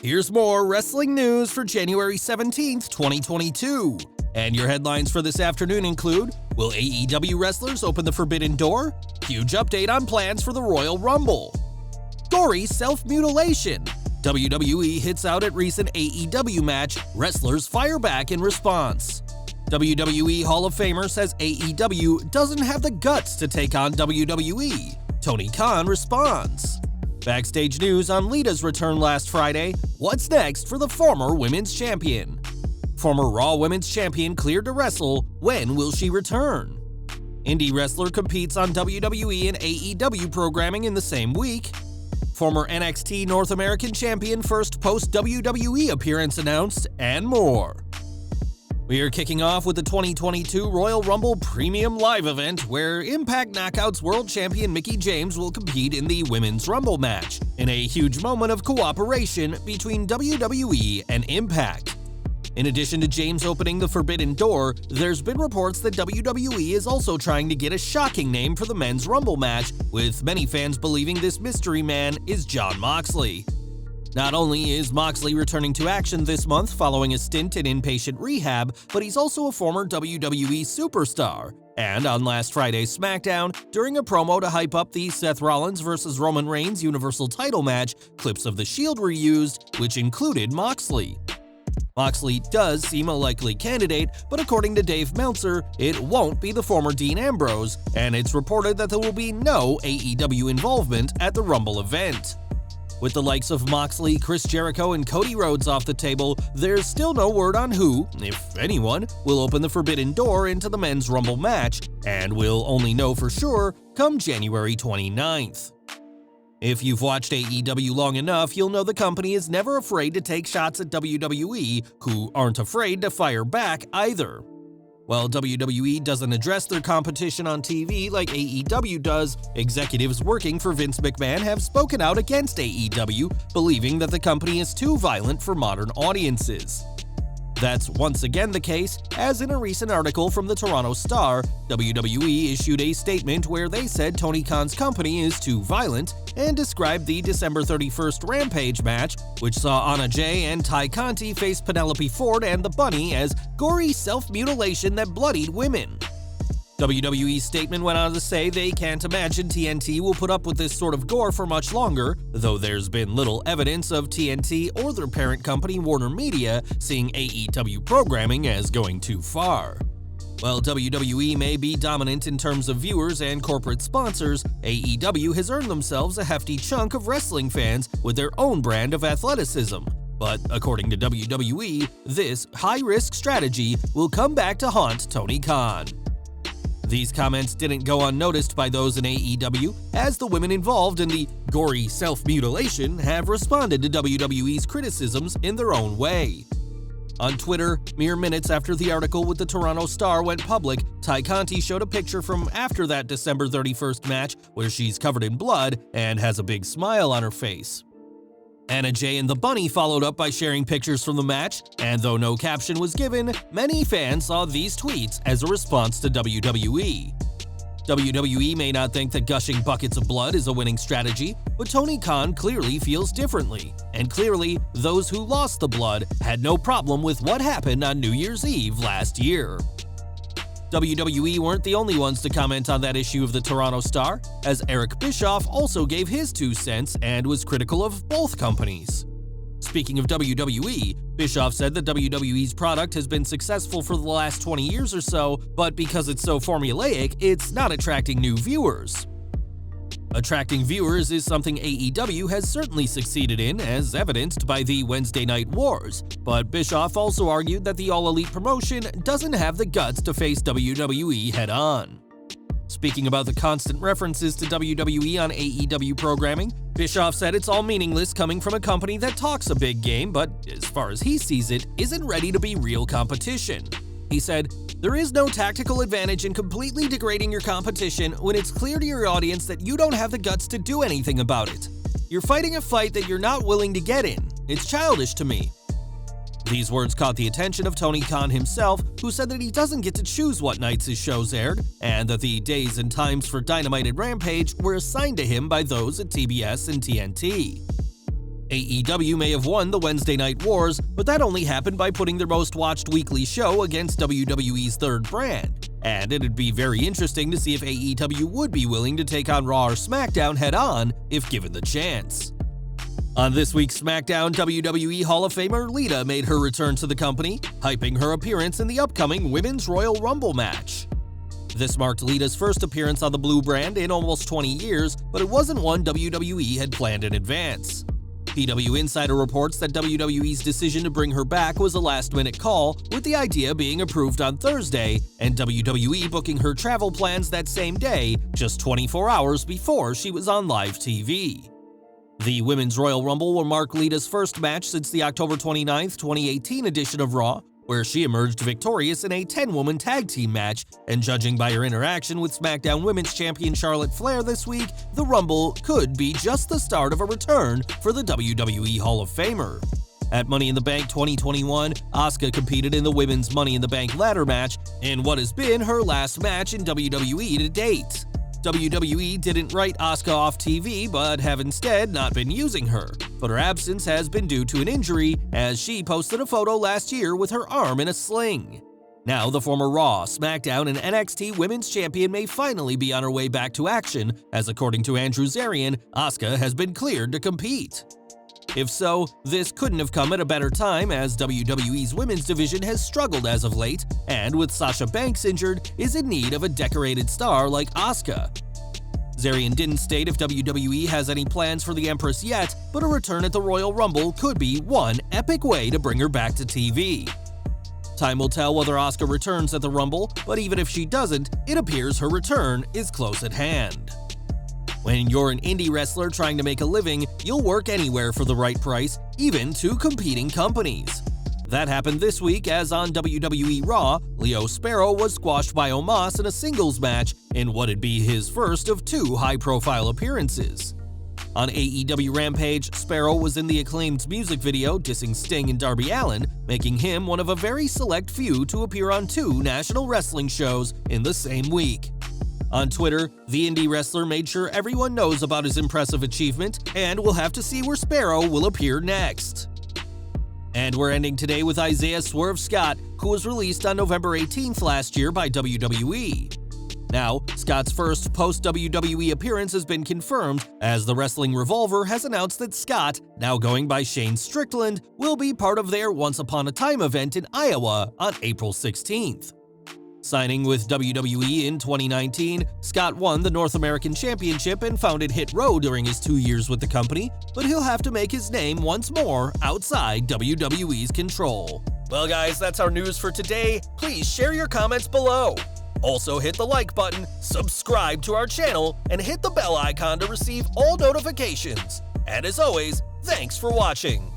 Here's more wrestling news for January 17th, 2022. And your headlines for this afternoon include, will AEW wrestlers open the Forbidden Door? Huge update on plans for the Royal Rumble. Gory Self-Mutilation. WWE hits out at recent AEW match, wrestlers fire back in response. WWE Hall of Famer says AEW doesn't have the guts to take on WWE. Tony Khan responds. Backstage news on Lita's return last Friday. What's next for the former women's champion? Former Raw Women's Champion cleared to wrestle. When will she return? Indie wrestler competes on WWE and AEW programming in the same week. Former NXT North American Champion first post-WWE appearance announced, and more. We are kicking off with the 2022 Royal Rumble Premium Live event, where Impact Knockouts World Champion Mickie James will compete in the Women's Rumble match, in a huge moment of cooperation between WWE and Impact. In addition to James opening the Forbidden Door, there's been reports that WWE is also trying to get a shocking name for the Men's Rumble match, with many fans believing this mystery man is Jon Moxley. Not only is Moxley returning to action this month following a stint in inpatient rehab, but he's also a former WWE superstar. And on last Friday's SmackDown, during a promo to hype up the Seth Rollins vs. Roman Reigns Universal title match, clips of The Shield were used, which included Moxley. Moxley does seem a likely candidate, but according to Dave Meltzer, it won't be the former Dean Ambrose, and it's reported that there will be no AEW involvement at the Rumble event. With the likes of Moxley, Chris Jericho, and Cody Rhodes off the table, there's still no word on who, if anyone, will open the Forbidden Door into the Men's Rumble match, and we'll only know for sure come January 29th. If you've watched AEW long enough, you'll know the company is never afraid to take shots at WWE, who aren't afraid to fire back either. While WWE doesn't address their competition on TV like AEW does, executives working for Vince McMahon have spoken out against AEW, believing that the company is too violent for modern audiences. That's once again the case, as in a recent article from the Toronto Star, WWE issued a statement where they said Tony Khan's company is too violent and described the December 31st Rampage match, which saw Anna Jay and Ty Conti face Penelope Ford and the Bunny, as gory self-mutilation that bloodied women. WWE's statement went on to say they can't imagine TNT will put up with this sort of gore for much longer, though there's been little evidence of TNT or their parent company Warner Media seeing AEW programming as going too far. While WWE may be dominant in terms of viewers and corporate sponsors, AEW has earned themselves a hefty chunk of wrestling fans with their own brand of athleticism. But according to WWE, this high-risk strategy will come back to haunt Tony Khan. These comments didn't go unnoticed by those in AEW, as the women involved in the gory self-mutilation have responded to WWE's criticisms in their own way. On Twitter, mere minutes after the article with the Toronto Star went public, Ty Conti showed a picture from after that December 31st match where she's covered in blood and has a big smile on her face. Anna Jay and the Bunny followed up by sharing pictures from the match, and though no caption was given, many fans saw these tweets as a response to WWE. WWE may not think that gushing buckets of blood is a winning strategy, but Tony Khan clearly feels differently, and clearly those who lost the blood had no problem with what happened on New Year's Eve last year. WWE weren't the only ones to comment on that issue of the Toronto Star, as Eric Bischoff also gave his 2 cents and was critical of both companies. Speaking of WWE, Bischoff said that WWE's product has been successful for the last 20 years or so, but because it's so formulaic, it's not attracting new viewers. Attracting viewers is something AEW has certainly succeeded in, as evidenced by the Wednesday Night Wars, but Bischoff also argued that the All Elite promotion doesn't have the guts to face WWE head-on. Speaking about the constant references to WWE on AEW programming, Bischoff said it's all meaningless coming from a company that talks a big game, but as far as he sees it, isn't ready to be real competition. He said, "There is no tactical advantage in completely degrading your competition when it's clear to your audience that you don't have the guts to do anything about it. You're fighting a fight that you're not willing to get in. It's childish to me." These words caught the attention of Tony Khan himself, who said that he doesn't get to choose what nights his shows aired, and that the days and times for Dynamite and Rampage were assigned to him by those at TBS and TNT. AEW may have won the Wednesday Night Wars, but that only happened by putting their most watched weekly show against WWE's third brand, and it'd be very interesting to see if AEW would be willing to take on Raw or SmackDown head-on if given the chance. On this week's SmackDown, WWE Hall of Famer Lita made her return to the company, hyping her appearance in the upcoming Women's Royal Rumble match. This marked Lita's first appearance on the Blue brand in almost 20 years, but it wasn't one WWE had planned in advance. PW Insider reports that WWE's decision to bring her back was a last-minute call, with the idea being approved on Thursday, and WWE booking her travel plans that same day, just 24 hours before she was on live TV. The Women's Royal Rumble will mark Lita's first match since the October 29, 2018 edition of Raw, where she emerged victorious in a 10-woman tag team match, and judging by her interaction with SmackDown Women's Champion Charlotte Flair this week, the Rumble could be just the start of a return for the WWE Hall of Famer. At Money in the Bank 2021, Asuka competed in the Women's Money in the Bank ladder match in what has been her last match in WWE to date. WWE didn't write Asuka off TV, but have instead not been using her, but her absence has been due to an injury, as she posted a photo last year with her arm in a sling. Now the former Raw, SmackDown, and NXT Women's Champion may finally be on her way back to action, as according to Andrew Zarian, Asuka has been cleared to compete. If so, this couldn't have come at a better time, as WWE's women's division has struggled as of late, and with Sasha Banks injured, is in need of a decorated star like Asuka. Zarian didn't state if WWE has any plans for the Empress yet, but a return at the Royal Rumble could be one epic way to bring her back to TV. Time will tell whether Asuka returns at the Rumble, but even if she doesn't, it appears her return is close at hand. When you're an indie wrestler trying to make a living, you'll work anywhere for the right price, even to competing companies. That happened this week, as on WWE Raw, Leo Sparrow was squashed by Omos in a singles match in what'd be his first of two high-profile appearances. On AEW Rampage, Sparrow was in the Acclaimed's music video dissing Sting and Darby Allin, making him one of a very select few to appear on two national wrestling shows in the same week. On Twitter, the indie wrestler made sure everyone knows about his impressive achievement, and we'll have to see where Sparrow will appear next. And we're ending today with Isaiah Swerve Scott, who was released on November 18th last year by WWE. Now, Scott's first post-WWE appearance has been confirmed, as the Wrestling Revolver has announced that Scott, now going by Shane Strickland, will be part of their Once Upon a Time event in Iowa on April 16th. Signing with WWE in 2019, Scott won the North American Championship and founded Hit Row during his 2 years with the company, but he'll have to make his name once more outside WWE's control. Well guys, that's our news for today. Please share your comments below. Also hit the like button, subscribe to our channel, and hit the bell icon to receive all notifications. And as always, thanks for watching.